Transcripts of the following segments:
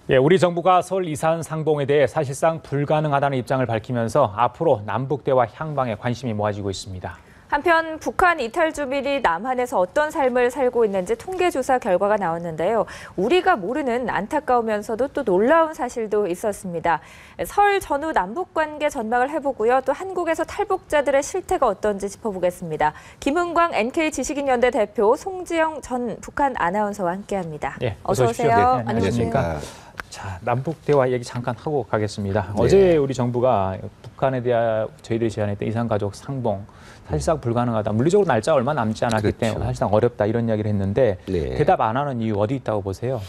예, 우리 정부가 서울 이산 상봉에 대해 사실상 불가능하다는 입장을 밝히면서 앞으로 남북 대화 향방에 관심이 모아지고 있습니다. 한편 북한 이탈 주민이 남한에서 어떤 삶을 살고 있는지 통계조사 결과가 나왔는데요. 우리가 모르는 안타까우면서도 또 놀라운 사실도 있었습니다. 설 전후 남북관계 전망을 해보고요. 또 한국에서 탈북자들의 실태가 어떤지 짚어보겠습니다. 김은광 NK지식인연대 대표, 송지영 전 북한 아나운서와 함께합니다. 네, 어서 오세요. 네, 안녕하십니까. 자, 남북 대화 얘기 잠깐 하고 가겠습니다. 네. 어제 우리 정부가 북한에 대한 저희들이 제안했던 이산가족 상봉 사실상 불가능하다. 물리적으로 날짜가 얼마 남지 않았기 때문에 사실상 어렵다 이런 이야기를 했는데 대답 안 하는 이유 어디 있다고 보세요?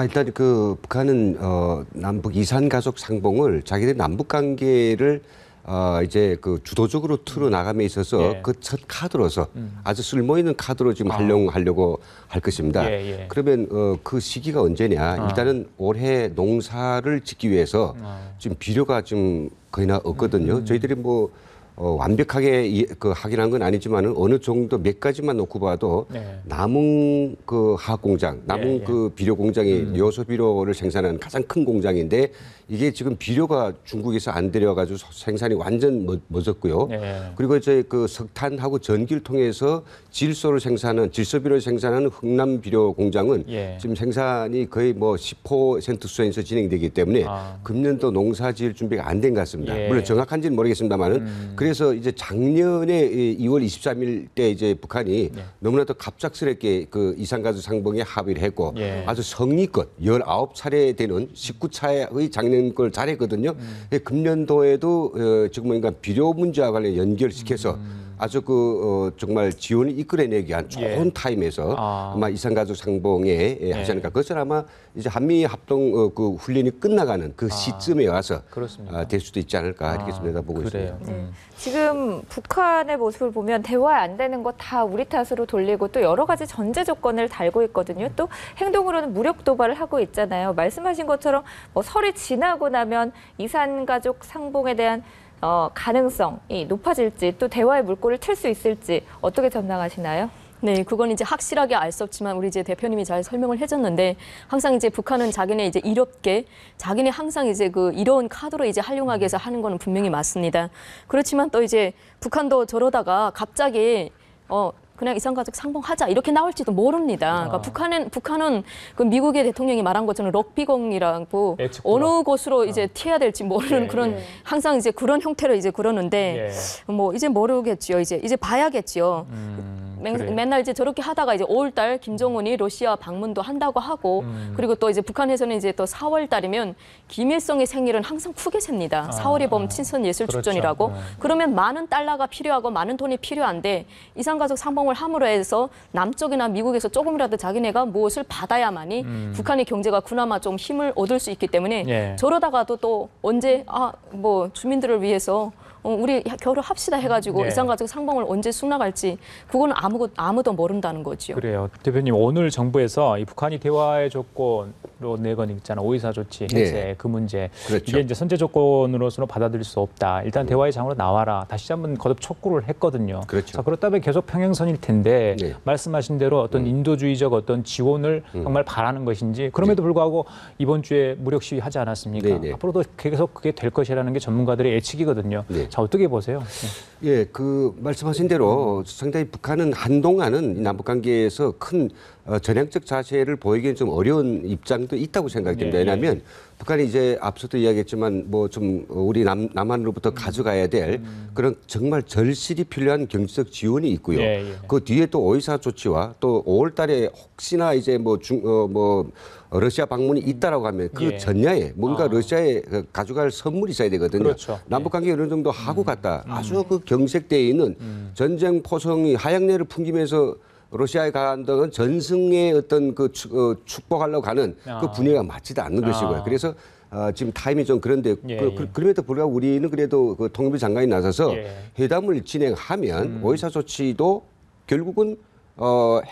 일단 북한은 남북 이산가족 상봉을 자기들 남북 관계를 이제 주도적으로 틀어 나감에 있어서 그 첫 카드로서 아주 쓸모 있는 카드로 지금 활용하려고 할 것입니다. 그러면 그 시기가 언제냐? 일단은 올해 농사를 짓기 위해서 지금 비료가 좀 거의 다 없거든요. 저희들이 완벽하게 확인한 건 아니지만은 어느 정도 몇 가지만 놓고 봐도 남흥 화학 공장, 남흥 비료 공장이 요소 비료를 생산하는 가장 큰 공장인데 이게 지금 비료가 중국에서 안 들여가지고 생산이 완전 멎었고요. 그리고 이제 석탄하고 전기를 통해서 질소 비료를 생산하는 흥남 비료 공장은 지금 생산이 거의 10% 수준에서 진행되기 때문에 금년도 농사 지을 준비가 안 된 것 같습니다. 물론 정확한지는 모르겠습니다만은 그래서 이제 작년에 2월 23일 때 이제 북한이 너무나도 갑작스럽게 이산가족 상봉에 합의를 했고 아주 성의껏 19차례 되는 19차의 작년 걸 잘했거든요. 금년도에도 지금 보니까 비료 문제와 관련 연결시켜서 아주 정말 지원을 이끌어내기 위한 좋은 타임에서 아마 이산가족 상봉에 하지 않을까. 그것은 아마 이제 한미 합동 훈련이 끝나가는 그 시점에 와서 될 수도 있지 않을까 이렇게 내다보고 있습니다. 지금 북한의 모습을 보면 대화 안 되는 거 다 우리 탓으로 돌리고 또 여러 가지 전제 조건을 달고 있거든요. 또 행동으로는 무력 도발을 하고 있잖아요. 말씀하신 것처럼 설이 지나고 나면 이산가족 상봉에 대한 가능성이 높아질지 또 대화의 물꼬를 틀 수 있을지 어떻게 전망하시나요? 네, 그건 이제 확실하게 알 수 없지만 우리 이제 대표님이 잘 설명을 해줬는데 항상 이제 북한은 자기네 이제 이롭게 자기네 항상 이제 이로운 카드로 이제 활용하기 위해서 하는 거는 분명히 맞습니다. 그렇지만 또 이제 북한도 저러다가 갑자기 그냥 이산가족 상봉하자 이렇게 나올지도 모릅니다. 그러니까 북한은 그 미국의 대통령이 말한 것처럼 럭비공이라고 어느 곳으로 이제 튀어야 될지 모르는 그런 항상 이제 그런 형태로 이제 그러는데 이제 모르겠지요. 이제 봐야겠지요. 맨날 이제 저렇게 하다가 이제 5월달 김정은이 러시아 방문도 한다고 하고 그리고 또 이제 북한에서는 이제 또 4월달이면 김일성의 생일은 항상 크게 셉니다. 4월이 보면 친선예술축전이라고. 그러면 많은 달러가 필요하고 많은 돈이 필요한데 이산가족 상봉을 함으로 해서 남쪽이나 미국에서 조금이라도 자기네가 무엇을 받아야만이 북한의 경제가 그나마 좀 힘을 얻을 수 있기 때문에 저러다가도 또 언제 주민들을 위해서 우리 결혼합시다 해가지고 이산가족 상봉을 언제 수락할지 그거는 아무도 모른다는 거죠. 그래요. 대표님 오늘 정부에서 이 북한이 대화의 조건으로 내건 있잖아. 오이사 조치 해제 그 문제 이게 이제 선제 조건으로서는 받아들일 수 없다. 일단 대화의 장으로 나와라. 다시 한번 거듭 촉구를 했거든요. 자, 그렇다면 계속 평행선일 텐데 말씀하신 대로 어떤 인도주의적 어떤 지원을 정말 바라는 것인지 그럼에도 불구하고 이번 주에 무력 시위 하지 않았습니까? 앞으로도 계속 그게 될 것이라는 게 전문가들의 예측이거든요. 자, 어떻게 보세요? 말씀하신 대로 상당히 북한은 한동안은 남북 관계에서 큰 전향적 자세를 보이기는 좀 어려운 입장도 있다고 생각됩니다. 왜냐하면 북한이 이제 앞서도 이야기했지만 우리 남한으로부터 가져가야 될 그런 정말 절실히 필요한 경제적 지원이 있고요. 그 뒤에 또 오이사 조치와 또 5월달에 혹시나 이제 러시아 방문이 있다라고 하면 그 전야에 뭔가 러시아에 가져갈 선물이 있어야 되거든요. 남북 관계 어느 정도 하고 갔다. 아주 경색되어 있는 전쟁 포성이 하양내를 풍기면서 러시아에 간다는 전승의 어떤 축복하려고 가는 그 분위기가 맞지도 않는 것이고요. 그래서 지금 타임이 좀 그런데 그럼에도 불구하고 우리는 그래도 통일부 장관이 나서서 회담을 진행하면 오이사 조치도 결국은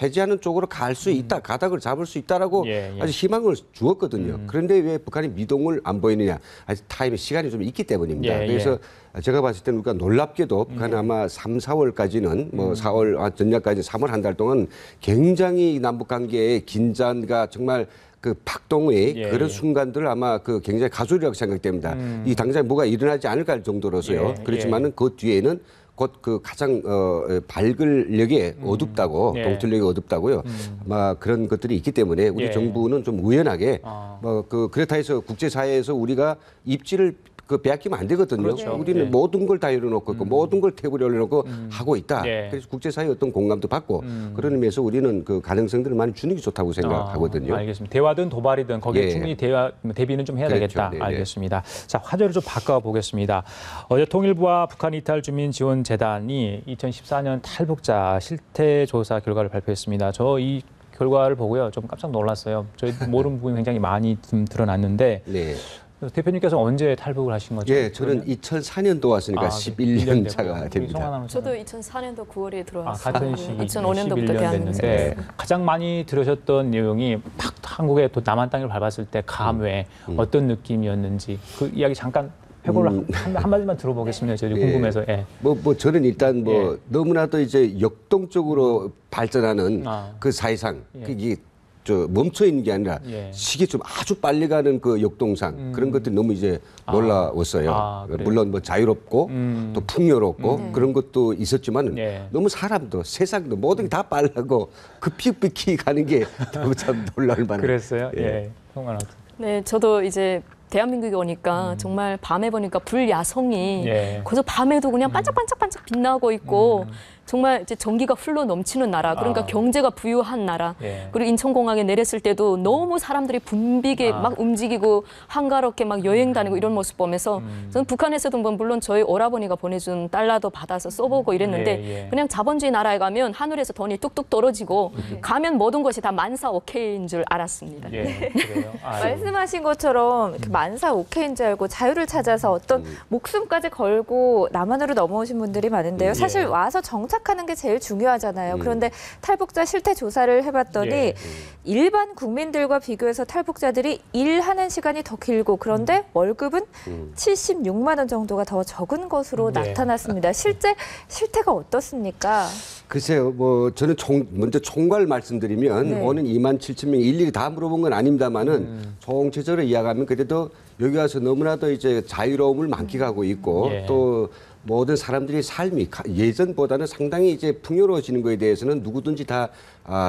해제하는 쪽으로 갈 수 있다, 가닥을 잡을 수 있다라고 아주 희망을 주었거든요. 그런데 왜 북한이 미동을 안 보이느냐? 아직 시간이 좀 있기 때문입니다. 그래서 제가 봤을 때는 우리가 놀랍게도 북한은 아마 3, 4월까지는 4월 전략까지 3월 한 달 동안 굉장히 남북 관계의 긴장과 정말 그 박동의 예, 그런 예. 순간들을 아마 그 굉장히 가소리라고 생각됩니다. 이 당장 뭐가 일어나지 않을까 할 정도로서요. 예, 그렇지만은 그 뒤에는 곧 그 가장 발글력에 어둡다고 예. 동틀력이 어둡다고요. 아마 그런 것들이 있기 때문에 우리 예. 정부는 좀 우연하게 뭐 그 그렇다 해서 국제사회에서 우리가 입지를 그 빼앗기면 안 되거든요. 그렇죠. 우리는 예. 모든 걸 다 열어놓고 있고 모든 걸 테이블에 올려놓고 하고 있다. 예. 그래서 국제사회의 어떤 공감도 받고 그런 의미에서 우리는 그 가능성들을 많이 주는 게 좋다고 생각하거든요. 알겠습니다. 대화든 도발이든 거기에 예. 충분히 대비는 좀 해야 그렇죠. 되겠다. 네네. 알겠습니다. 자, 화제를 좀 바꿔보겠습니다. 어제 통일부와 북한 이탈 주민 지원 재단이 2014년 탈북자 실태 조사 결과를 발표했습니다. 저 이 결과를 보고요, 좀 깜짝 놀랐어요. 저희 모르는 부분이 굉장히 많이 좀 드러났는데. 네. 대표님께서 언제 탈북을 하신 거죠? 예, 저는 2004년도 왔으니까 11년 차가 됩니다. 저도 2004년도 9월에 들어왔어요. 같은 시기 2005년도부터 11년 대한민국에. 됐는데 가장 많이 들으셨던 내용이 막 한국에 또 남한 땅을 밟았을 때 감회 어떤 느낌이었는지 그 이야기 잠깐 회고를 한마디만 들어보겠습니다. 저희 예. 궁금해서. 예. 뭐 저는 일단 뭐 예. 너무나도 이제 역동적으로 발전하는 그 사회상 예. 그게 저 멈춰 있는 게 아니라 예. 시기 좀 아주 빨리 가는 그 역동상 그런 것들이 너무 이제 놀라웠어요. 그래요? 물론 뭐 자유롭고 또 풍요롭고 그런 것도 있었지만 예. 너무 사람도 세상도 모든 게 다 빨라고 급히급히 가는 게 너무 참 놀랄 만한. 그랬어요? 예. 예. 송환아. 네, 저도 이제 대한민국에 오니까 정말 밤에 보니까 불야성이 예. 거기서 밤에도 그냥 반짝반짝반짝 빛나고 있고 정말 이제 전기가 흘러 넘치는 나라, 그러니까 경제가 부유한 나라. 예. 그리고 인천공항에 내렸을 때도 너무 사람들이 붐비게 막 움직이고 한가롭게 막 여행 다니고 이런 모습 보면서 저는 북한에서도 뭐 물론 저희 오라버니가 보내준 달러도 받아서 써보고 이랬는데 예, 예. 그냥 자본주의 나라에 가면 하늘에서 돈이 뚝뚝 떨어지고 가면 모든 것이 다 만사 오케이인 줄 알았습니다. 예. 그래요? 아유. 말씀하신 것처럼 이렇게 만사 오케이인 줄 알고 자유를 찾아서 어떤 목숨까지 걸고 남한으로 넘어오신 분들이 많은데요. 사실 와서 정착하는 게 제일 중요하잖아요. 그런데 탈북자 실태 조사를 해봤더니 예. 일반 국민들과 비교해서 탈북자들이 일하는 시간이 더 길고 그런데 월급은 76만 원 정도가 더 적은 것으로 네. 나타났습니다. 실제 실태가 어떻습니까? 글쎄요, 뭐 저는 먼저 총괄 말씀드리면 네. 오는 2만 7천 명 일일이 다 물어본 건 아닙니다만은 총체적으로 이야기하면 그래도 여기 와서 너무나도 이제 자유로움을 만끽하고 있고 예. 또 모든 사람들이 삶이 예전보다는 상당히 이제 풍요로워지는 것에 대해서는 누구든지 다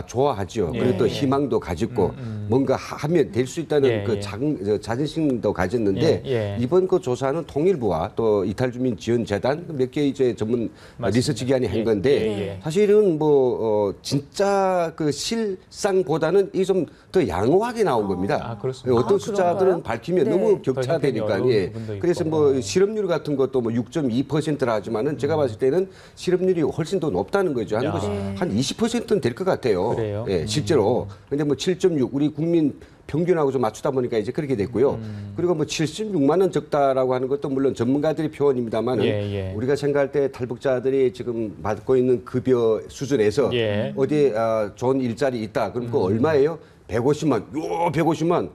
좋아하죠. 예. 그리고 또 희망도 가지고 뭔가 하면 될 수 있다는 예, 그 예. 자존심도 가졌는데 예, 예. 이번 그 조사는 통일부와 또 이탈주민 지원재단 몇 개 이제 전문 맞습니다. 리서치 기관이 한 예, 건데 예, 예. 사실은 뭐 진짜 그 실상보다는 이 좀 더 양호하게 나온 겁니다. 그렇습니까? 어떤 아, 숫자들은 그런가요? 밝히면 네. 너무 더 격차되니까 형편이 예. 어려운 부분도 그래서 있고. 뭐 실업률 같은 것도 뭐 6.2%라 하지만은 제가 봤을 때는 실업률이 훨씬 더 높다는 거죠. 야. 한 20%는 될 것 같아요. 그래요? 예, 실제로. 근데 뭐 7.6 우리 국민 평균하고 좀 맞추다 보니까 이제 그렇게 됐고요. 그리고 뭐 76만 원 적다라고 하는 것도 물론 전문가들의 표현입니다만은 예, 예. 우리가 생각할 때 탈북자들이 지금 받고 있는 급여 수준에서 예. 어디에 좋은 일자리 있다. 그럼 그거 얼마예요? 150만. 150만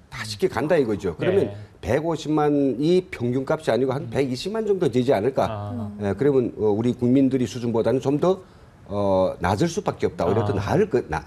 다 쉽게 간다 이거죠. 그러면 예. 150만이 평균값이 아니고 한 120만 정도 되지 않을까. 예, 그러면 우리 국민들이 수준보다는 좀 더 낮을 수밖에 없다. 오히려 더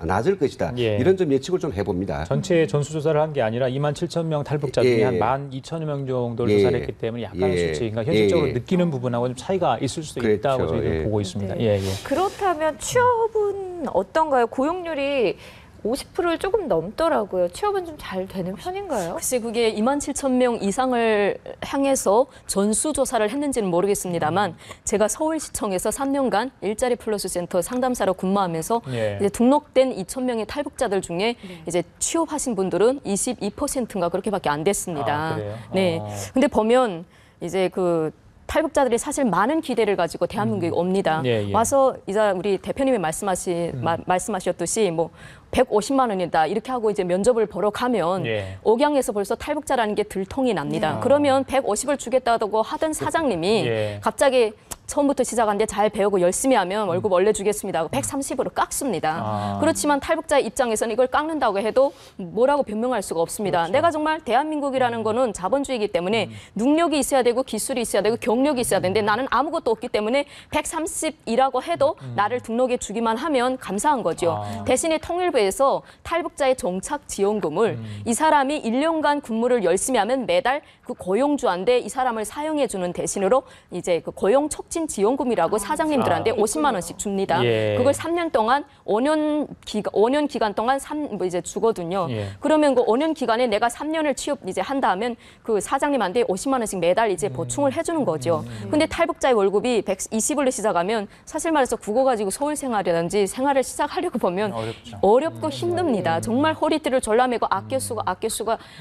낮을 것이다. 예. 이런 좀 예측을 좀 해봅니다. 전체 전수조사를 한 게 아니라 2만 7천 명 탈북자 중에 예. 한 1만 2천여 명 정도를 예. 조사를 했기 때문에 약간의 예. 수치, 그러니까 현실적으로 예. 느끼는 부분하고 좀 차이가 있을 수도 그렇죠. 있다고 저희는 예. 보고 있습니다. 네. 예, 예. 그렇다면 취업은 어떤가요? 고용률이 50%를 조금 넘더라고요. 취업은 좀 잘 되는 편인가요? 글쎄 그게 2만 7천 명 이상을 향해서 전수조사를 했는지는 모르겠습니다만 제가 서울시청에서 3년간 일자리 플러스 센터 상담사로 근무하면서 예. 이제 등록된 2천 명의 탈북자들 중에 이제 취업하신 분들은 22%인가 그렇게밖에 안 됐습니다. 그래요? 네. 근데 보면 이제 그 탈북자들이 사실 많은 기대를 가지고 대한민국에 옵니다. 예, 예. 와서 이제 우리 대표님이 말씀하셨듯이 뭐 150만 원이다 이렇게 하고 이제 면접을 보러 가면 예. 억양에서 벌써 탈북자라는 게 들통이 납니다. 그러면 150을 주겠다고 하던 사장님이 예. 갑자기 처음부터 시작하는데 잘 배우고 열심히 하면 월급 원래 주겠습니다 하고 130으로 깎습니다. 그렇지만 탈북자의 입장에서는 이걸 깎는다고 해도 뭐라고 변명할 수가 없습니다. 그렇죠. 내가 정말 대한민국이라는 거는 자본주의이기 때문에 능력이 있어야 되고 기술이 있어야 되고 경력이 있어야 되는데 나는 아무것도 없기 때문에 130이라고 해도 나를 등록해 주기만 하면 감사한 거죠. 대신에 통일부에서 탈북자의 정착 지원금을 이 사람이 1년간 근무를 열심히 하면 매달 그 고용주한테 이 사람을 사용해 주는 대신으로 이제 그 고용 촉진 지원금이라고 사장님들한테 50만 원씩 줍니다. 예. 그걸 3년 동안 5년 기간 동안 뭐 이제 주거든요. 예. 그러면 그 5년 기간에 내가 3년을 취업 이제 한다 하면 그 사장님한테 50만 원씩 매달 이제 보충을 해주는 거죠. 근데 탈북자의 월급이 120으로 시작하면 사실 말해서 국어 가지고 서울 생활이라든지 생활을 시작하려고 보면 어렵고 힘듭니다. 정말 허리띠를 졸라매고 아껴 쓰고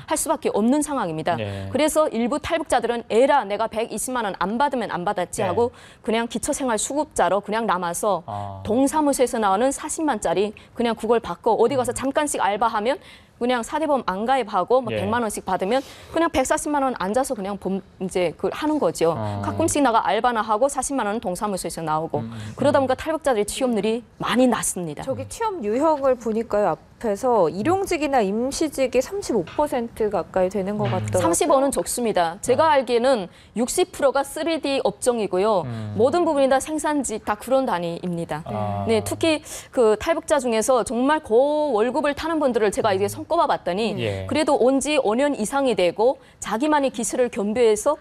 할 수밖에 없는 상황입니다. 네. 그래서 일부 탈북자들은 에라 내가 120만 원 안 받으면 안 받았지 하고 그냥 기초생활 수급자로 그냥 남아서 동사무소에서 나오는 40만짜리 그냥 그걸 받고 어디 가서 잠깐씩 알바하면 그냥 사대보험 안 가입하고 뭐 100만 원씩 받으면 그냥 140만 원 앉아서 그냥 이제 그걸 하는 거죠. 가끔씩 나가 알바나 하고 40만 원은 동사무소에서 나오고 그러다 보니까 탈북자들의 취업률이 많이 낮습니다. 저기 취업 유형을 보니까요. 앞에서 일용직이나 임시직이 35% 가까이 되는 것 같더라고요. 35는 적습니다. 제가 알기에는 60%가 3D 업종이고요. 모든 부분이 다 생산직 다 그런 단위입니다. 네, 특히 그 탈북자 중에서 정말 고 월급을 타는 분들을 제가 이제 손꼽아 봤더니 그래도 온 지 5년 이상이 되고 자기만의 기술을 겸비해서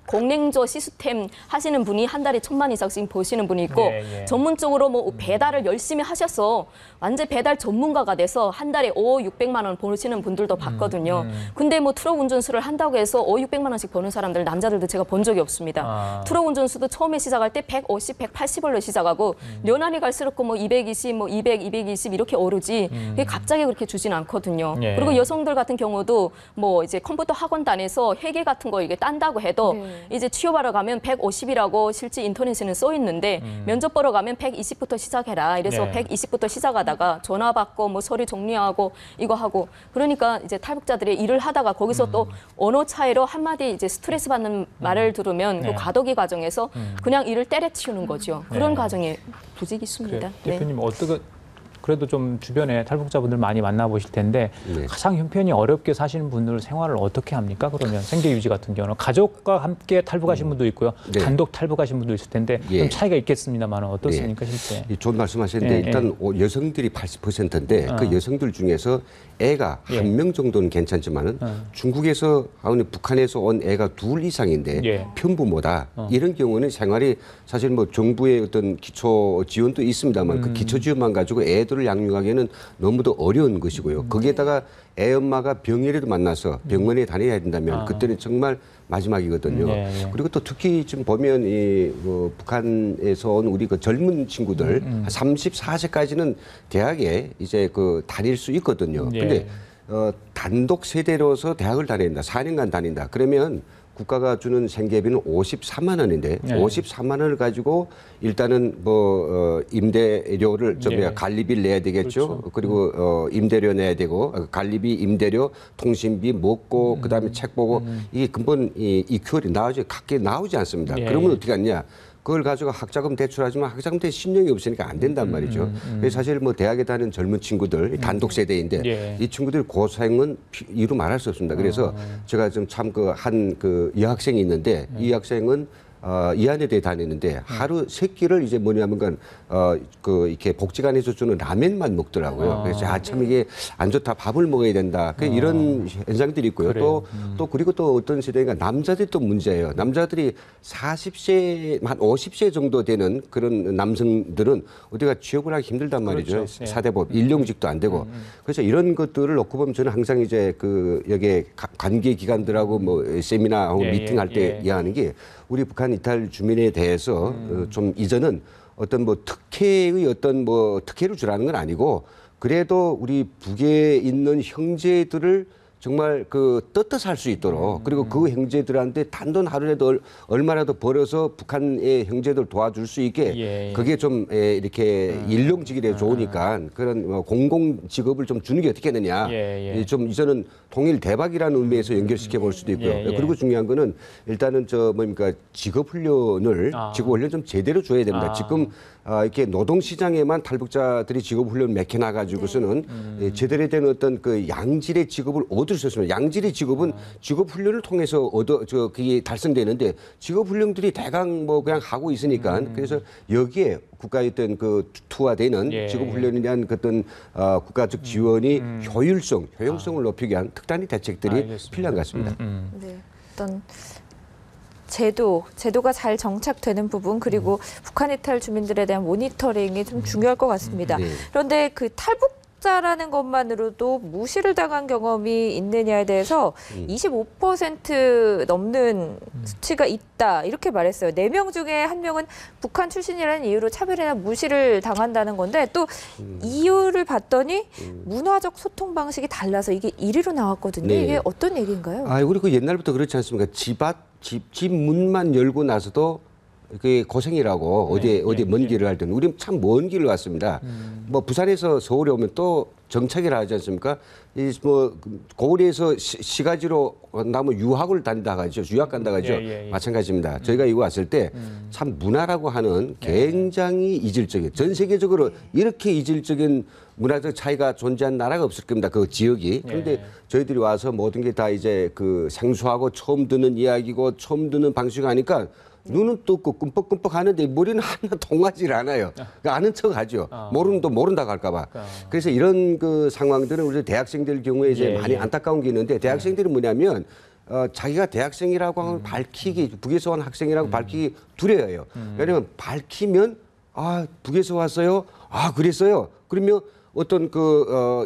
공냉조 시스템 하시는 분이 한 달에 1,000만 이상씩 버시는 분이 있고 전문적으로 뭐 배달을 열심히 하셔서 완전 배달 전문가가 돼서 한 달에 600만 원 버시는 분들도 봤거든요. 근데 뭐 트럭 운전수를 한다고 해서 600만 원씩 버는 사람들 남자들도 제가 본 적이 없습니다. 트럭 운전수도 처음에 시작할 때 150, 180원로 시작하고 연한이 갈수록 뭐 220, 뭐 200, 220 이렇게 오르지 그게 갑자기 그렇게 주진 않거든요. 그리고 여성들 같은 경우도 뭐 이제 컴퓨터 학원 다녀서 회계 같은 거 이게 딴다고 해도 이제 취업하러 가면 150이라고 실제 인터넷에는 써 있는데 면접 보러 가면 120부터 시작해라. 이래서 120부터 시작하다가 전화 받고 뭐 서류 정리하고 이거 하고 그러니까 이제 탈북자들이 일을 하다가 거기서 또 언어 차이로 한마디 이제 스트레스 받는 말을 들으면 그 과도기 과정에서 그냥 일을 때려치우는 거죠. 그런 과정에 부직이 있습니다. 대표님 어떻게 그래도 좀 주변에 탈북자분들 많이 만나보실 텐데 가장 형편이 어렵게 사시는 분들 생활을 어떻게 합니까? 그러면 생계 유지 같은 경우는 가족과 함께 탈북하신 분도 있고요. 단독 탈북하신 분도 있을 텐데 좀 차이가 있겠습니다만 어떻습니까 실제? 좋은 말씀하셨는데 일단 여성들이 80%인데 그 여성들 중에서 애가 한 명 정도는 괜찮지만은 중국에서 북한에서 온 애가 2 이상인데 편부모다 이런 경우는 생활이 사실 뭐 정부의 어떤 기초 지원도 있습니다만 그 기초 지원만 가지고 애들을 양육하기에는 너무도 어려운 것이고요. 거기에다가 애 엄마가 병이라도 만나서 병원에 다녀야 된다면 그때는 정말 마지막이거든요. 그리고 또 특히 지금 보면 뭐 북한에서 온 우리 그 젊은 친구들 34세까지는 대학에 이제 그 다닐 수 있거든요. 근데 단독 세대로서 대학을 다닌다. 4년간 다닌다. 그러면 국가가 주는 생계비는 54만 원인데 54만 원을 가지고 일단은 뭐 임대료를 좀 관리비를 내야 되겠죠. 그렇죠. 그리고 임대료 내야 되고 관리비, 임대료, 통신비, 먹고 그다음에 책 보고 이게 근본 이 EQL이 각기 나오지 않습니다. 그러면 어떻게 하냐? 그걸 가지고 학자금 대출하지만 학자금 대출 신용이 없으니까 안 된단 말이죠. 그래서 사실 뭐 대학에 다니는 젊은 친구들 단독 세대인데 이 친구들 고생은 이루 말할 수 없습니다. 그래서 제가 좀 참 그 한 그 여학생이 있는데 이 학생은 이한여대에 다니는데 하루 3끼를 이제 뭐냐면 그 이렇게 복지관에서 주는 라면만 먹더라고요. 그래서 참 이게 안 좋다. 밥을 먹어야 된다. 이런 현상들이 있고요. 또 그리고 또 어떤 세대가 남자들이 또 문제예요. 남자들이 40세, 한 50세 정도 되는 그런 남성들은 어디가 취업을 하기 힘들단 말이죠. 그렇죠. 사대보험, 일용직도 안 되고. 그래서 이런 것들을 놓고 보면 저는 항상 이제 그 여기에 관계 기관들하고 뭐 세미나하고 미팅할 때 이야기하는 게 우리 북한 이탈 주민에 대해서 좀 이전은 어떤 뭐 특혜의 어떤 뭐 특혜를 주라는 건 아니고 그래도 우리 북에 있는 형제들을 정말 그 떳떳할 수 있도록 그리고 그 형제들한테 단돈 하루라도 얼마라도 벌어서 북한의 형제들 도와줄 수 있게 그게 좀 이렇게 일용직이래 좋으니까 그런 공공 직업을 좀 주는 게 어떻겠느냐. 좀 이제는 통일 대박이라는 의미에서 연결시켜 볼 수도 있고요. 그리고 중요한 거는 일단은 직업 훈련을 좀 제대로 줘야 됩니다. 지금 이렇게 노동시장에만 탈북자들이 직업훈련 맡겨놔가지고서는 제대로 된 어떤 그 양질의 직업을 얻을 수 있습니다. 양질의 직업은 직업훈련을 통해서 그게 달성되는데 직업훈련들이 대강 뭐 그냥 하고 있으니까 그래서 여기에 국가의 어떤 그 투하되는 직업훈련에 대한 어떤 국가적 지원이 효용성을 높이기 위한 특단의 대책들이 필요한 것 같습니다. 네, 어떤 제도가 잘 정착되는 부분 그리고 북한 이탈 주민들에 대한 모니터링이 좀 중요할 것 같습니다. 그런데 그 탈북자라는 것만으로도 무시를 당한 경험이 있느냐에 대해서 25% 넘는 수치가 있다 이렇게 말했어요. 4명 중에 1명은 북한 출신이라는 이유로 차별이나 무시를 당한다는 건데 또 이유를 봤더니 문화적 소통 방식이 달라서 이게 1위로 나왔거든요. 이게 어떤 얘기인가요? 우리 그 옛날부터 그렇지 않습니까? 집 문만 열고 나서도 그게 고생이라고 어디 먼 길을 할 때는 우리 참 먼 길을 왔습니다. 뭐 부산에서 서울에 오면 또 정착이라 하지 않습니까? 고을에서 시가지로 나면 유학을 다닌다 하죠. 유학 간다 하죠. 마찬가지입니다. 저희가 이거 왔을 때 참 문화라고 하는 굉장히 이질적인 전 세계적으로 이렇게 이질적인 문화적 차이가 존재한 나라가 없을 겁니다. 그 지역이. 그런데 저희들이 와서 모든 게 다 이제 그 생소하고 처음 듣는 이야기고 처음 듣는 방식이 하니까 눈은 뜨고 끔뻑끔뻑 하는데 머리는 하나 통하지 않아요. 그러니까 아는 척 하죠. 모른다고 할까봐. 그래서 이런 그 상황들은 우리 대학생들 경우에 이제 많이 안타까운 게 있는데 대학생들은 뭐냐면 자기가 대학생이라고 하면 밝히기, 북에서 온 학생이라고 밝히기 두려워요. 왜냐면 밝히면 북에서 왔어요. 그랬어요. 그러면 어떤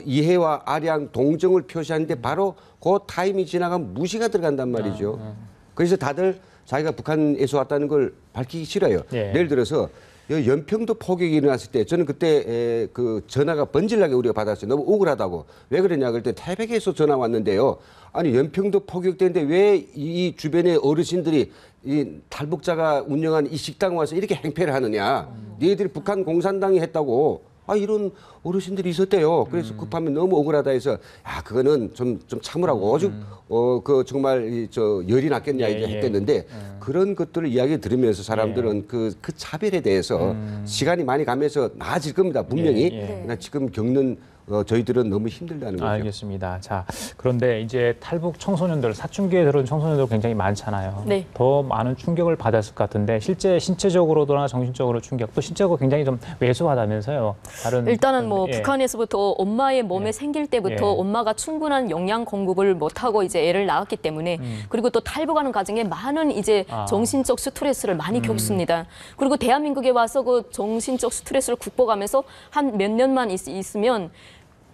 이해와 아량, 동정을 표시하는데 바로 그 타임이 지나가면 무시가 들어간단 말이죠. 그래서 다들 자기가 북한에서 왔다는 걸 밝히기 싫어요. 예를 들어서 연평도 포격이 일어났을 때 저는 그때 그 전화가 번질나게 우리가 받았어요. 너무 억울하다고. 왜 그러냐 그럴 때 태백에서 전화 왔는데요. 아니 연평도 포격되는데 왜 이 주변의 어르신들이 이 탈북자가 운영한 이 식당 와서 이렇게 행패를 하느냐. 너희들이 북한 공산당이 했다고. 이런 어르신들이 있었대요. 그래서 급하면 너무 억울하다 해서 그거는 좀 참으라고 오죽 정말 열이 났겠냐 했겠는데 그런 것들을 이야기 들으면서 사람들은 그 차별에 대해서 시간이 많이 가면서 나아질 겁니다. 분명히. 그러나 지금 겪는 저희들은 너무 힘들다는 거죠. 알겠습니다. 자, 그런데 이제 탈북 청소년들, 사춘기에 들어온 청소년들 굉장히 많잖아요. 더 많은 충격을 받았을 것 같은데 실제 신체적으로나 정신적으로 충격, 또 신체적으로 굉장히 좀 왜소하다면서요. 일단은 북한에서부터 엄마의 몸에 생길 때부터 엄마가 충분한 영양 공급을 못하고 이제 애를 낳았기 때문에 그리고 또 탈북하는 과정에 많은 이제 정신적 스트레스를 많이 겪습니다. 그리고 대한민국에 와서 그 정신적 스트레스를 극복하면서 한 몇 년만 있으면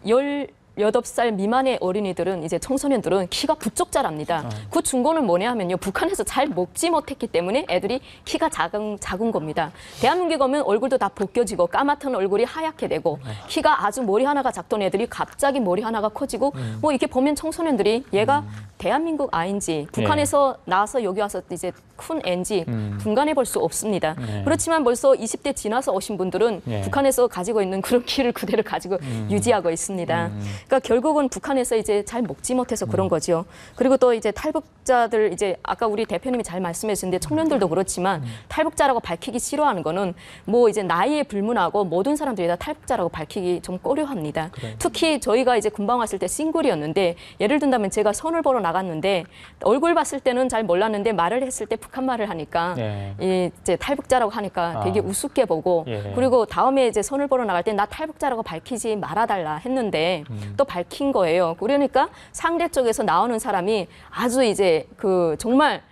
18살 미만의 어린이들은 이제 청소년들은 키가 부쩍 자랍니다. 그 증거는 뭐냐 하면요. 북한에서 잘 먹지 못했기 때문에 애들이 키가 작은 겁니다. 대한민국에 가면 얼굴도 다 벗겨지고 까맣던 얼굴이 하얗게 되고 키가 아주 머리 하나가 작던 애들이 갑자기 머리 하나가 커지고 뭐 이렇게 보면 청소년들이 얘가 대한민국 아인지 북한에서 나와서 여기 와서 이제 큰 애인지 분간해 볼 수 없습니다. 그렇지만 벌써 20대 지나서 오신 분들은 북한에서 가지고 있는 그런 키를 그대로 가지고 유지하고 있습니다. 그러니까 결국은 북한에서 이제 잘 먹지 못해서 그런 거죠. 그리고 또 이제 탈북자들 이제 아까 우리 대표님이 잘 말씀해 주셨는데 청년들도 그렇지만 탈북자라고 밝히기 싫어하는 거는 뭐 이제 나이에 불문하고 모든 사람들이 다 탈북자라고 밝히기 좀 꺼려합니다. 특히 저희가 이제 금방 왔을 때 싱글이었는데 예를 든다면 제가 선을 보러 나갔는데 얼굴 봤을 때는 잘 몰랐는데 말을 했을 때 북한 말을 하니까 이제 탈북자라고 하니까 되게 우습게 보고 그리고 다음에 이제 선을 보러 나갈 때 나 탈북자라고 밝히지 말아달라 했는데 또 밝힌 거예요. 그러니까 상대 쪽에서 나오는 사람이 아주 이제 그 정말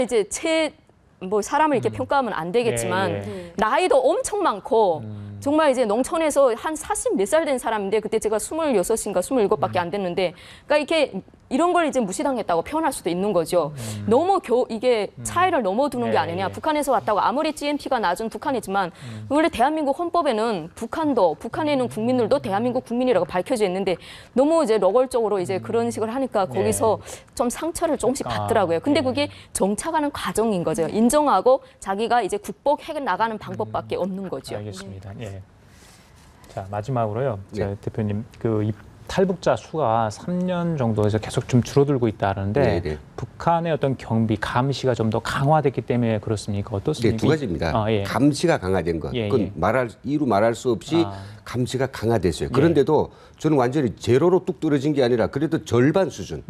이제 뭐 사람을 이렇게 평가하면 안 되겠지만 나이도 엄청 많고 정말 이제 농촌에서 한 40 몇 살 된 사람인데 그때 제가 26인가 27밖에 안 됐는데 그러니까 이렇게 이런 걸 이제 무시당했다고 표현할 수도 있는 거죠. 너무 이게 차이를 넘어두는 게 아니냐. 북한에서 왔다고 아무리 GNP가 낮은 북한이지만 원래 대한민국 헌법에는 북한에 있는 국민들도 대한민국 국민이라고 밝혀져 있는데 너무 이제 노골적으로 이제 그런 식으로 하니까 거기서 좀 상처를 조금씩 받더라고요. 근데 그게 정착하는 과정인 거죠. 인정하고 자기가 이제 극복해 나가는 방법밖에 없는 거죠. 알겠습니다. 예. 자, 마지막으로요. 네. 대표님, 이 탈북자 수가 3년 정도에서 계속 좀 줄어들고 있다는데 북한의 어떤 경비, 감시가 좀 더 강화됐기 때문에 그렇습니까? 어떻습니까? 네, 두 가지입니다. 감시가 강화된 것. 그건 이루 말할 수 없이 감시가 강화됐어요. 그런데도 저는 완전히 제로로 뚝 떨어진 게 아니라 그래도 절반 수준.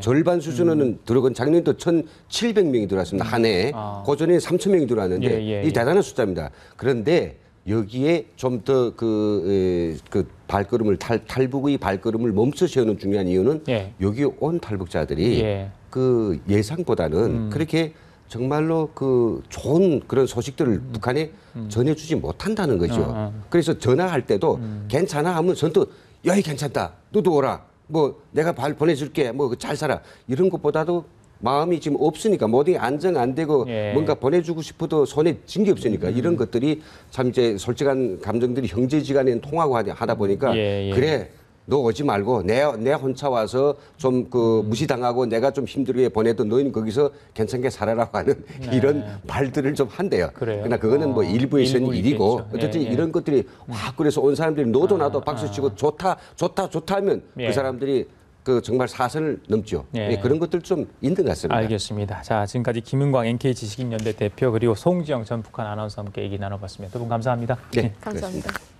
절반 수준은 들어간 작년도 1,700명이 들어왔습니다. 한 해에. 고전에 3,000명이 들어왔는데 이 대단한 숫자입니다. 그런데 여기에 좀 더 발걸음을 탈북의 발걸음을 멈춰 세우는 중요한 이유는 여기 온 탈북자들이 그 예상보다는 그렇게 정말로 좋은 그런 소식들을 북한에 전해주지 못한다는 거죠. 그래서 전화할 때도 괜찮아 하면 전또 야, 괜찮다. 너도 오라. 뭐 내가 보내줄게. 뭐 잘 살아. 이런 것보다도 마음이 지금 없으니까 모든 게 안정 안 되고 뭔가 보내주고 싶어도 손에 쥔 게 없으니까 이런 것들이 참 이제 솔직한 감정들이 형제지간에 통하고 하다 보니까 그래 너 오지 말고 내 혼자 와서 좀 무시당하고 내가 좀 힘들게 보내도 너희는 거기서 괜찮게 살아라고 하는 이런 말들을 좀 한대요. 그러나 그거는 뭐 일부에 있는 일이고 어쨌든 이런 것들이 확 그래서 온 사람들이 너도 나도 박수 치고 좋다 하면 그 사람들이 정말 사선을 넘죠. 그런 것들 좀 있는 것 같습니다. 알겠습니다. 자, 지금까지 김은광 NK지식인연대 대표 그리고 송지영 전 북한 아나운서와 함께 얘기 나눠봤습니다. 두 분 감사합니다. 네, 감사합니다. 그렇습니다.